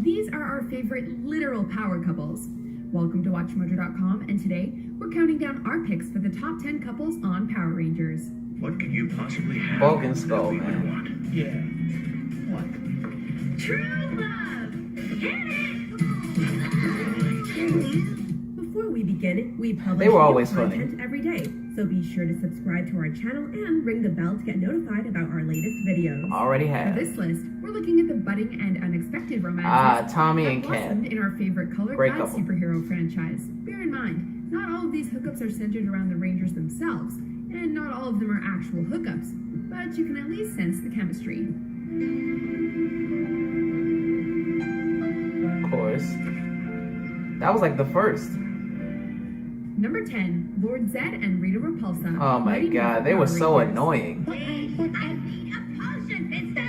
These are our favorite literal power couples. Welcome to WatchMojo.com, and today we're counting down our picks for the top 10 couples on Power Rangers. What could you possibly have? Vulcan Skull, that we would man. want? Yeah. What? True love! Hit it! Before we begin, we publish They were always new funny. content every day, so be sure to subscribe to our channel and ring the bell to get notified about our latest videos. Already For have. this list, we're looking at the budding and unexpected romances Tommy that and Kat. blossomed in our favorite Color Great Guide couple. superhero franchise. Bear in mind, not all of these hookups are centered around the Rangers themselves, and not all of them are actual hookups, but you can at least sense the chemistry. Of course. That was like the first. Number 10, Lord Zed and Rita Repulsa. Oh my Mighty god, they Morphin were Power so Rangers. annoying. I need a potion, mister!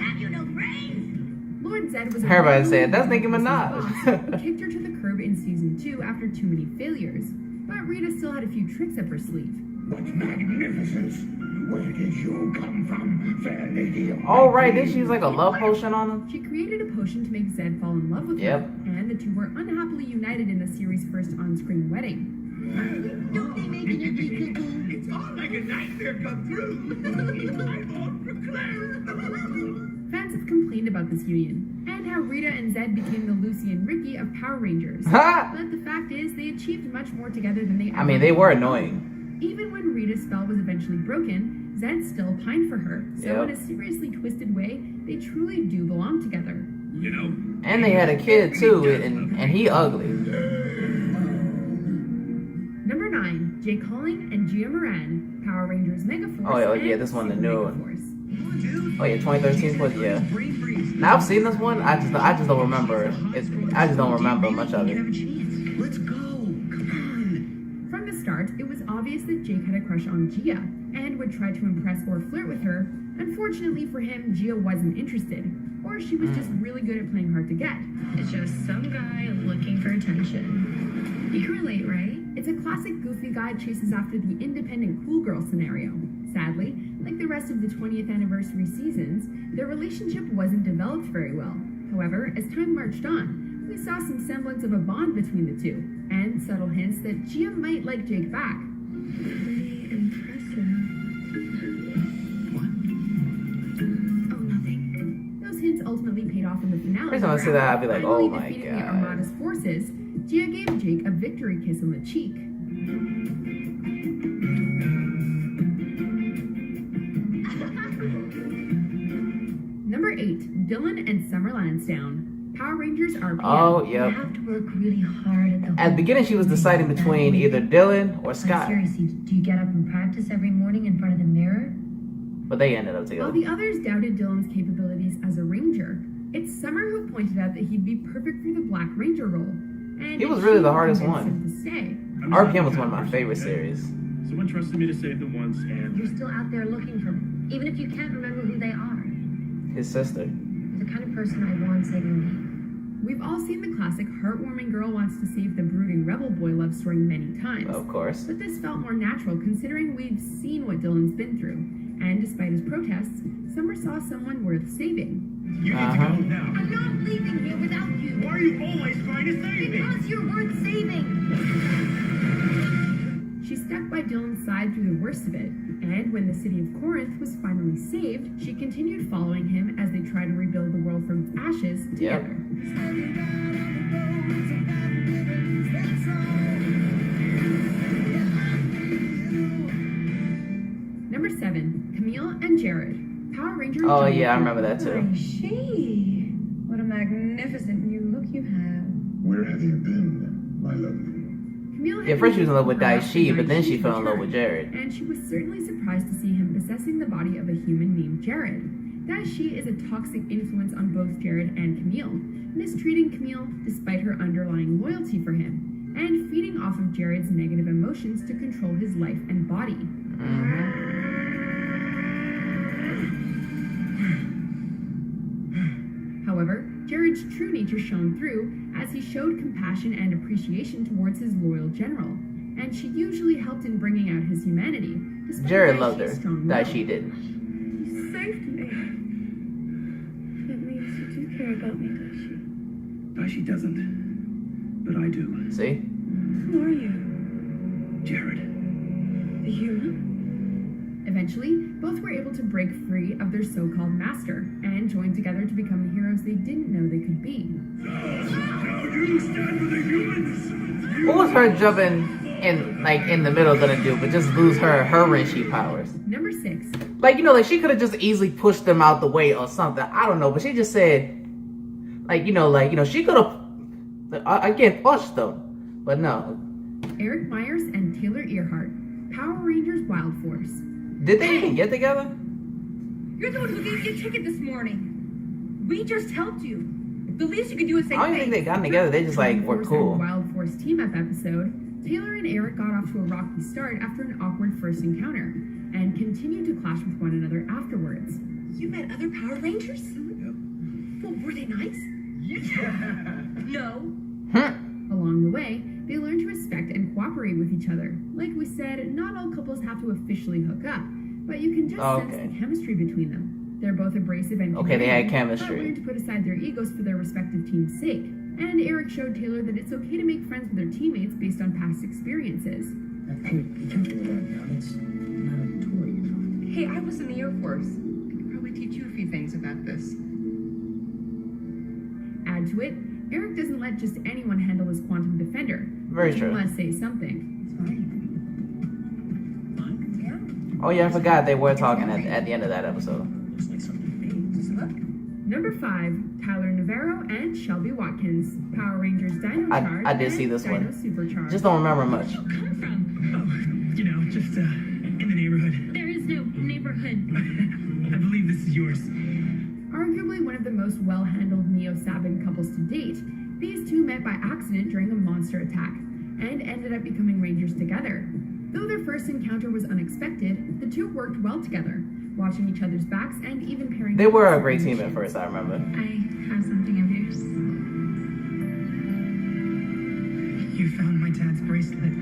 Have you no brains? Lord Zed was a Everybody said, "That's really Nicki boss Minaj." who kicked her to the curb in season 2 after too many failures. But Rita still had a few tricks up her sleeve. What magnificence! Where did you come from, fair lady? of Oh my right, did she dreams? use like a love potion on him? She created a potion to make Zed fall in love with Yep. her, and the two were unhappily united in the series' first on-screen wedding. Don't be making your big cuckoo! It's all like a nightmare come true. I'm on for Claire. Fans have complained about this union, and how Rita and Zed became the Lucy and Ricky of Power Rangers. Ha! But the fact is, they achieved much more together than they ever I mean, they were did. annoying. Even when Rita's spell was eventually broken, Zed still pined for her. So Yep. in a seriously twisted way, they truly do belong together. You know, And they had a kid too, and he ugly. Number 9, Jake Holling and Gia Moran, Power Rangers Megaforce. Oh, yeah, and this one, the Super new one. Megaforce. Oh yeah, 2013 was yeah. Now I've seen this one. I just don't remember. I just don't remember much of it. let's go. Come on. From the start, it was obvious that Jake had a crush on Gia and would try to impress or flirt with her. Unfortunately for him, Gia wasn't interested, or she was just really good at playing hard to get. It's just some guy looking for attention. You can relate, right? It's a classic goofy guy chases after the independent cool girl scenario. Sadly, like the rest of the 20th anniversary seasons, their relationship wasn't developed very well. However, as time marched on, we saw some semblance of a bond between the two, and subtle hints that Gia might like Jake back. Pretty impressive. What? Oh, nothing. Those hints ultimately paid off in the finale. Every time I see where that, I'd be after like, finally oh my defeating the God. Armada's forces, Gia gave Jake a victory kiss on the cheek. Number 8, Dylan and Summer Lansdowne. Power Rangers RPM. Oh You yep. have to work really hard at the At the beginning, she was deciding between either Dylan or Like, Scott, seriously, do you get up and practice every morning in front of the mirror? but they ended up While together. the others doubted Dylan's capabilities as a ranger, it's Summer who pointed out that he'd be perfect for the Black Ranger role. And He was she really the hardest convinced one. him to stay. RPM was one of my favorite series. Someone trusted me to save them once, and You're still out there looking for them, even if you can't remember who they are. His sister. The kind of person I want saving me. We've all seen the classic heartwarming girl wants to save the brooding rebel boy love story many times. Of course. But this felt more natural considering we've seen what Dylan's been through. And despite his protests, Summer saw someone worth saving. You need to Uh-huh. go now. I'm not leaving here without you. Why are you always trying to save me? Because you're worth saving. She stuck by Dylan's side through the worst of it, and when the city of Corinth was finally saved, she continued following him as they tried to rebuild the world from ashes Yep. together. Number 7, Camille and Jared. Power Rangers. Oh Jungle yeah, I Cruise. remember that too. She. What a magnificent new look you have. Where have you been, my lovely? Camille had Yeah, first she was in been love with her Daishi, after but then she Daishi's fell in love with return, Jared. and she was certainly surprised to see him possessing the body of a human named Jared. Daishi is a toxic influence on both Jared and Camille, mistreating Camille despite her underlying loyalty for him, and feeding off of Jared's negative emotions to control his life and body. However, Jared's true nature shone through as he showed compassion and appreciation towards his loyal general, and she usually helped in bringing out his humanity. despite Jared Daishi's loved her. strong will. Daishi didn't. You saved me. It means you do care about me, Daishi. She doesn't. But I do. See? Who are you? Jared. A human? Eventually, both were able to break free of their so-called master and join together to become the heroes they didn't know they could be. Now you stand for the humans! What was her jumping in the middle gonna do, but just lose her Renshi powers? Number 6. Like, like she could have just easily pushed them out the way or something. I don't know, but she just said, she could have, again, pushed them. But no. Eric Myers and Taylor Earhart, Power Rangers Wild Force. Did they even get together? You're the one who gave me a ticket this morning. We just helped you. The least you could do is say I don't even think they got together. They just were Force cool. and Wild Force team-up episode, Taylor and Eric got off to a rocky start after an awkward first encounter, and continued to clash with one another afterwards. You met other Power Rangers? Yep. Well, were they nice? No. Along the way, they learned to respect and cooperate with each other. Like we said, not all couples have to officially hook up, but you can just sense the chemistry between them. They're both abrasive and Okay, they had commanding, chemistry. but learned to put aside their egos for their respective team's sake. And Eric showed Taylor that it's okay to make friends with their teammates based on past experiences. Hey, be careful with that now. That's not a toy, you know. Hey, I was in the Air Force. I could probably teach you a few things about this. Add to it, Eric doesn't let just anyone handle his quantum defender. Very He true. must say something. Oh yeah, I forgot they were talking at the end of that episode. Looks like something. Number 5, Tyler Navarro and Shelby Watkins, Power Rangers Dino Charge. I did see and this Dino one. Supercharge. Just don't remember much. Oh, just in the neighborhood. There is no neighborhood. I believe this is yours. Arguably one of the most well-handled Neo-Sabin couples to date, these two met by accident during a monster attack, and ended up becoming Rangers together. Though their first encounter was unexpected, the two worked well together, watching each other's backs and even pairing. They were a up great in team at missions. first, I remember. I have something of yours. You found my dad's bracelet.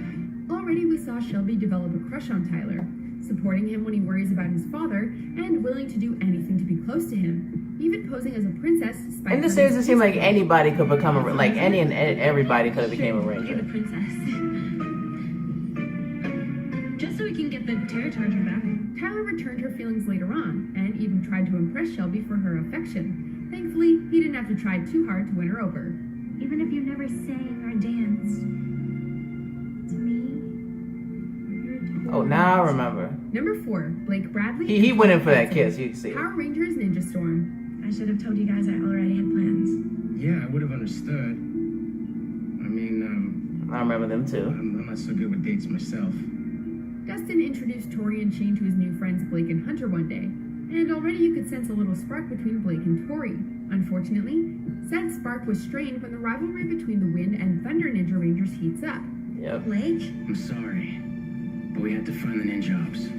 Already we saw Shelby develop a crush on Tyler, supporting him when he worries about his father, and willing to do anything to be close to him, even posing as a princess. In this series, it seemed like anybody could become everybody could have became a You're Ranger. the princess. Just so we can get the Terra Charger back. Tyler returned her feelings later on, and even tried to impress Shelby for her affection. Thankfully, he didn't have to try too hard to win her over. Even if you never sang or danced. To me, you're a total Oh, now I remember. Number 4, Blake Bradley. He went in for that kiss. You can see. Power Rangers Ninja Storm. I should have told you guys I already had plans. Yeah, I would have understood. I mean, I remember them too. I'm not so good with dates myself. Dustin introduced Tori and Shane to his new friends Blake and Hunter one day, and already you could sense a little spark between Blake and Tori. Unfortunately, said spark was strained when the rivalry between the Wind and Thunder Ninja Rangers heats up. Yep. Blake? I'm sorry, but we had to find the ninjobs.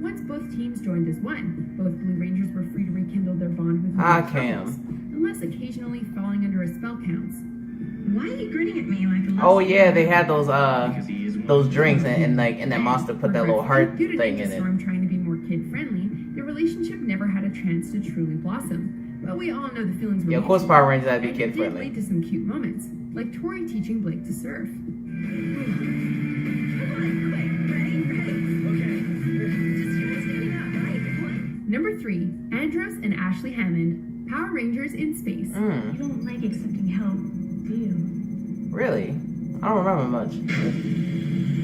Once both teams joined as one, both Blue Rangers were free to rekindle their bond with Ah, Red Cam. Turtles, unless occasionally falling under a spell counts. Why are you grinning at me like a Oh yeah, they had those Because he is one. those drinks and that monster put that little heart Due to thing Ninja in it. Storm trying to be more kid-friendly, their relationship never had a chance to truly blossom. But we all know the feelings were Yeah, of course mutual, Power Rangers had to be and kid it did friendly. lead to some cute moments, like Tori teaching Blake to surf. Number 3, Andros and Ashley Hammond, Power Rangers in Space. You don't like accepting help, do you? Really? I don't remember much.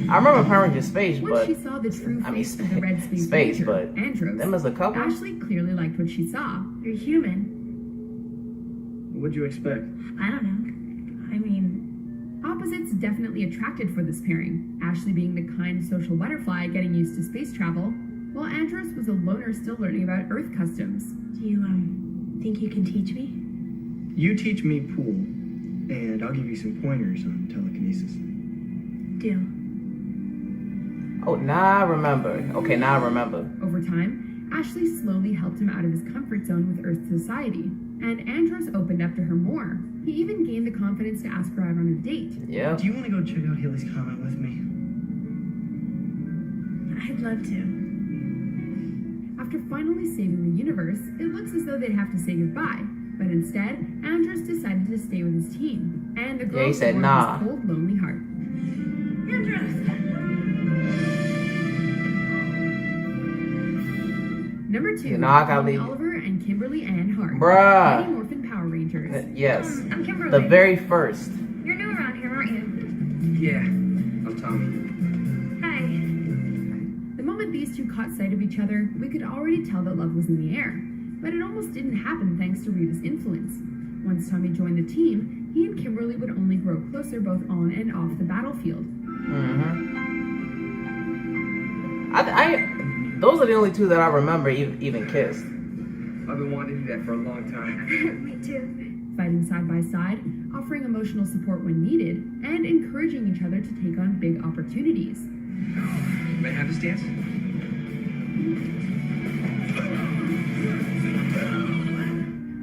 I remember Power Rangers Space, Once but she saw the true I mean, face of the Red Space, Space, Ranger, but Andros, them as a couple. Ashley clearly liked what she saw. You're human. What'd you expect? I don't know. I mean, Opposites definitely attracted for this pairing, Ashley being the kind social butterfly getting used to space travel, while Andros was a loner still learning about Earth customs. do you, think you can teach me? You teach me pool, and I'll give you some pointers on telekinesis. Deal. Oh, now I remember. Okay, now I remember. Over time, Ashley slowly helped him out of his comfort zone with Earth society, and Andros opened up to her more. He even gained the confidence to ask her out on a date. Yep. Do you want to go check out Haley's Comet with me? I'd love to. After finally saving the universe, it looks as though they'd have to say goodbye. But instead, Andros decided to stay with his team, and the girl Yeah, he said, warmed nah. his cold, lonely heart. Number 2, You know, I gotta Tommy leave- Oliver and Kimberly Ann Hart. Bruh. Mighty Morphin Power Rangers. Yes. I'm Kimberly. The very first. You're new around here, aren't you? Yeah, I'm Tommy. Hi. The moment these two caught sight of each other, we could already tell that love was in the air. But it almost didn't happen thanks to Rita's influence. Once Tommy joined the team, he and Kimberly would only grow closer both on and off the battlefield. Those are the only two that I remember even kissed. I've been wanting to do that for a long time. Me too. Fighting side by side, offering emotional support when needed, and encouraging each other to take on big opportunities. May I have this dance?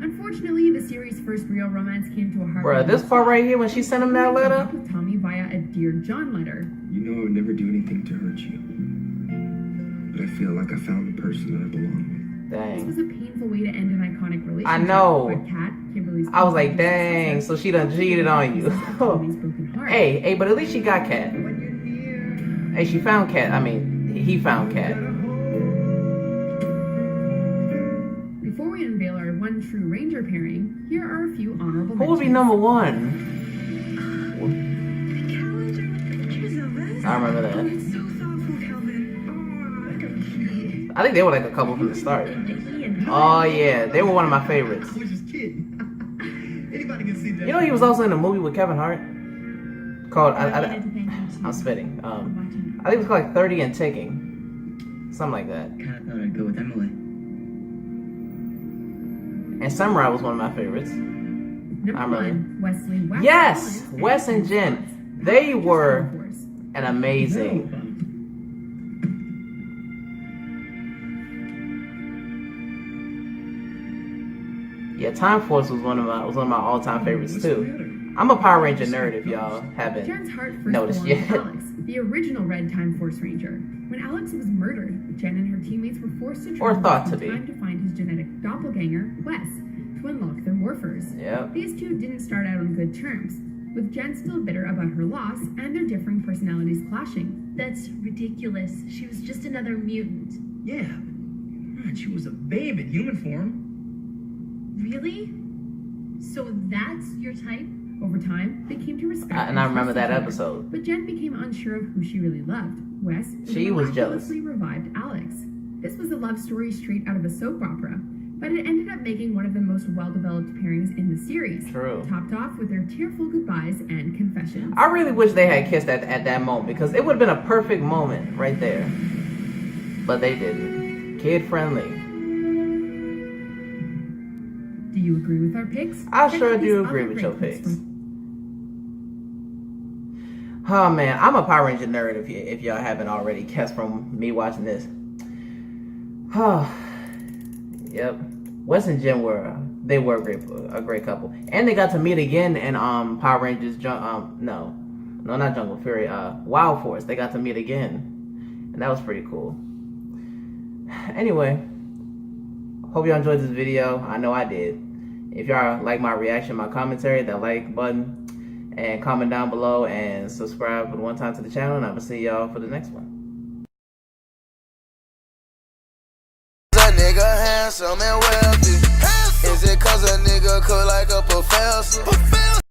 Unfortunately, the series' first real romance came to a heart. Bruh, this part right here when she sent him that letter. With Tommy via a Dear John letter. You know I would never do anything to hurt you. But I feel like I found the person that I belong with. This was Dang. a painful way to end an iconic relationship. I know. But Kat, Kimberly's I was like, successor, dang, so she done cheated on you. Tommy's broken heart. Hey, but at least she got Kat. Hey, she found Kat. I mean, he found Kat. Before we unveil our one true Ranger pairing, here are a few honorable Who would be mentions. number one? The calendar with pictures of us. I remember that. It's so thoughtful, Calvin. I think they were like a couple from the start. He and Oh yeah, they were one of my favorites. I was just kidding. Anybody can see that. You know, he was also in a movie with Kevin Hart called I'm spitting. I think it was called like 30 and Ticking, something like that. Kinda thought I'd go with Emily. And Samurai was one of my favorites. Number I remember. 1, Wesley West. Yes, Collins, Wes and Jen. They were an amazing. Yeah, Time Force was one of my all-time favorites too. I'm a Power Ranger nerd if y'all haven't. Jen's heart first Noticed belonged to yet. Alex, the original Red Time Force Ranger. When Alex was murdered, Jen and her teammates were forced to Or travel thought back to in be. time to find his genetic doppelganger, Wes, to unlock their morphers. Yep. These two didn't start out on good terms, with Jen still bitter about her loss and their differing personalities clashing. That's ridiculous. She was just another mutant. Yeah. Man, she was a babe in human form. Really? So that's your type? Over time, they came to respect And I remember trust that each other. episode. But Jen became unsure of who she really loved. Wes She was jealous. miraculously revived Alex. This was a love story straight out of a soap opera, but it ended up making one of the most well-developed pairings in the series. True. Topped off with their tearful goodbyes and confessions. I really wish they had kissed at that moment because it would have been a perfect moment right there. But they didn't. Kid friendly. Do you agree with our picks? I Check sure out these do other agree with great your clips picks. from- Oh man, I'm a Power Ranger nerd if y'all haven't already guessed from me watching this. Oh, yep. Wes and Jen were a great couple, and they got to meet again in Power Rangers no, not Jungle Fury, Wild Force. They got to meet again, and that was pretty cool. Anyway, hope y'all enjoyed this video. I know I did. If y'all like my reaction, my commentary, that like button, and comment down below and subscribe for the one time to the channel, and I will see y'all for the next one. A nigga handsome and wealthy. Is it cause a nigga cook like a professor?